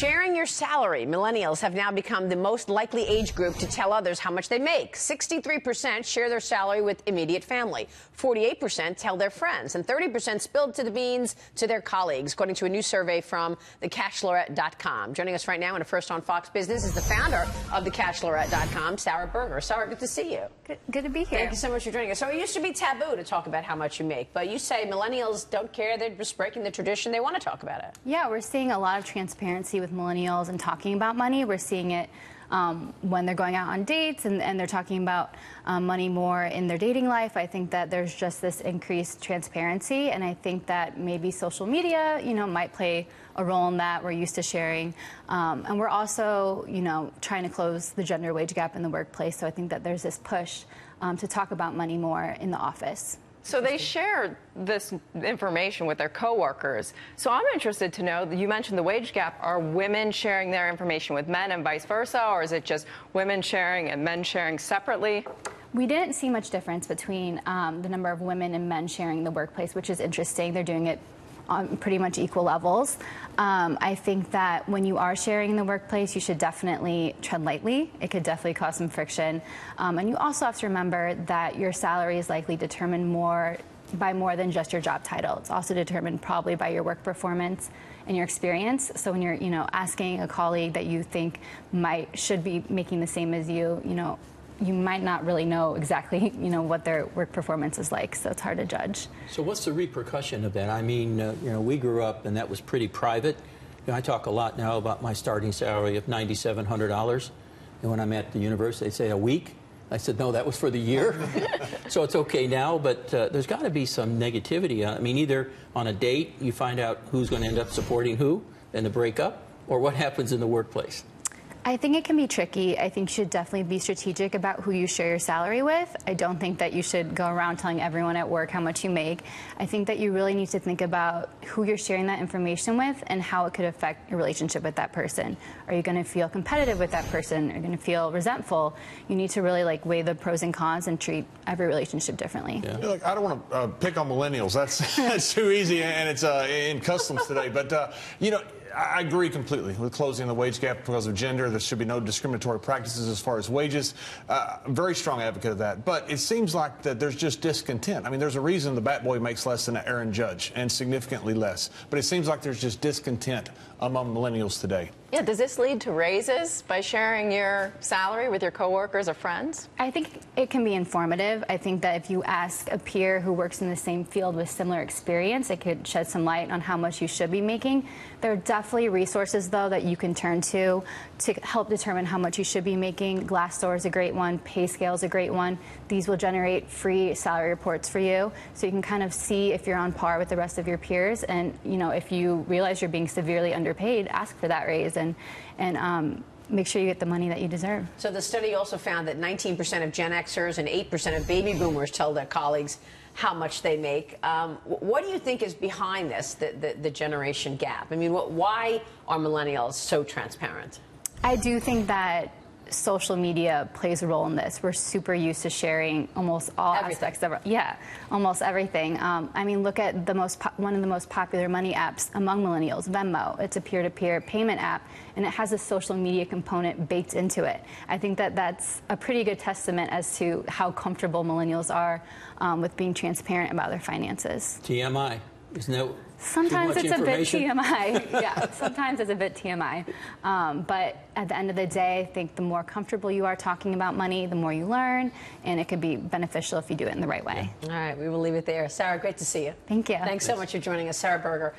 Sharing your salary. Millennials have now become the most likely age group to tell others how much they make. 63% share their salary with immediate family. 48% tell their friends. And 30% spilled to the beans to their colleagues, according to a new survey from thecashlorette.com. Joining us right now in a First on Fox Business is the founder of thecashlorette.com, Sarah Berger. Sarah, good to see you. Good to be here. Thank you so much for joining us. So it used to be taboo to talk about how much you make, but you say millennials don't care. They're just breaking the tradition. They want to talk about it. Yeah, we're seeing a lot of transparency with millennials and talking about money. We're seeing it when they're going out on dates and they're talking about money more in their dating life. I think that there's just this increased transparency, and I think that maybe social media, might play a role in that. We're used to sharing, and we're also, trying to close the gender wage gap in the workplace. So I think that there's this push to talk about money more in the office. So they share this information with their coworkers. So I'm interested to know, you mentioned the wage gap. Are women sharing their information with men and vice versa, or is it just women sharing and men sharing separately? We didn't see much difference between the number of women and men sharing the workplace, which is interesting. They're doing it on pretty much equal levels. I think that when you are sharing in the workplace, you should definitely tread lightly. It could definitely cause some friction. And you also have to remember that your salary is likely determined by more than just your job title. It's also determined probably by your work performance and your experience. So when you're, asking a colleague that you think should be making the same as you, you might not really know exactly, what their work performance is like, so it's hard to judge. So what's the repercussion of that? I mean, we grew up and that was pretty private. I talk a lot now about my starting salary of $9,700. And when I'm at the university, they say a week. I said, no, that was for the year. So it's okay now, but there's got to be some negativity. I mean, either on a date, you find out who's going to end up supporting who in the breakup, or what happens in the workplace. I think it can be tricky. I think you should definitely be strategic about who you share your salary with. I don't think that you should go around telling everyone at work how much you make. I think that you really need to think about who you're sharing that information with and how it could affect your relationship with that person. Are you going to feel competitive with that person? Are you going to feel resentful? You need to really weigh the pros and cons and treat every relationship differently. Yeah. Look, I don't want to pick on millennials. That's too easy, and it's in customs today. But I agree completely with closing the wage gap because of gender. There should be no discriminatory practices as far as wages. Very strong advocate of that. But it seems like that there's just discontent. I mean, there's a reason the bat boy makes less than Aaron Judge, and significantly less. But it seems like there's just discontent among millennials today. Yeah, does this lead to raises by sharing your salary with your coworkers or friends? I think it can be informative. I think that if you ask a peer who works in the same field with similar experience, it could shed some light on how much you should be making. There are definitely resources, though, that you can turn to help determine how much you should be making. Glassdoor is a great one. PayScale is a great one. These will generate free salary reports for you, so you can kind of see if you're on par with the rest of your peers. And, if you realize you're being severely underpaid, ask for that raise and make sure you get the money that you deserve. So the study also found that 19% of Gen Xers and 8% of baby boomers tell their colleagues how much they make. What do you think is behind this, the generation gap? I mean, why are millennials so transparent? I do think that social media plays a role in this. We're super used to sharing almost all aspects of almost everything. I mean, look at one of the most popular money apps among millennials, Venmo. It's a peer-to-peer payment app, and it has a social media component baked into it. I think that that's a pretty good testament as to how comfortable millennials are with being transparent about their finances. TMI, isn't that? Sometimes it's a bit TMI. Yeah, sometimes it's a bit TMI. But at the end of the day, I think the more comfortable you are talking about money, the more you learn, and it could be beneficial if you do it in the right way. All right, we will leave it there. Sarah, great to see you. Thank you. Thanks so much for joining us, Sarah Berger.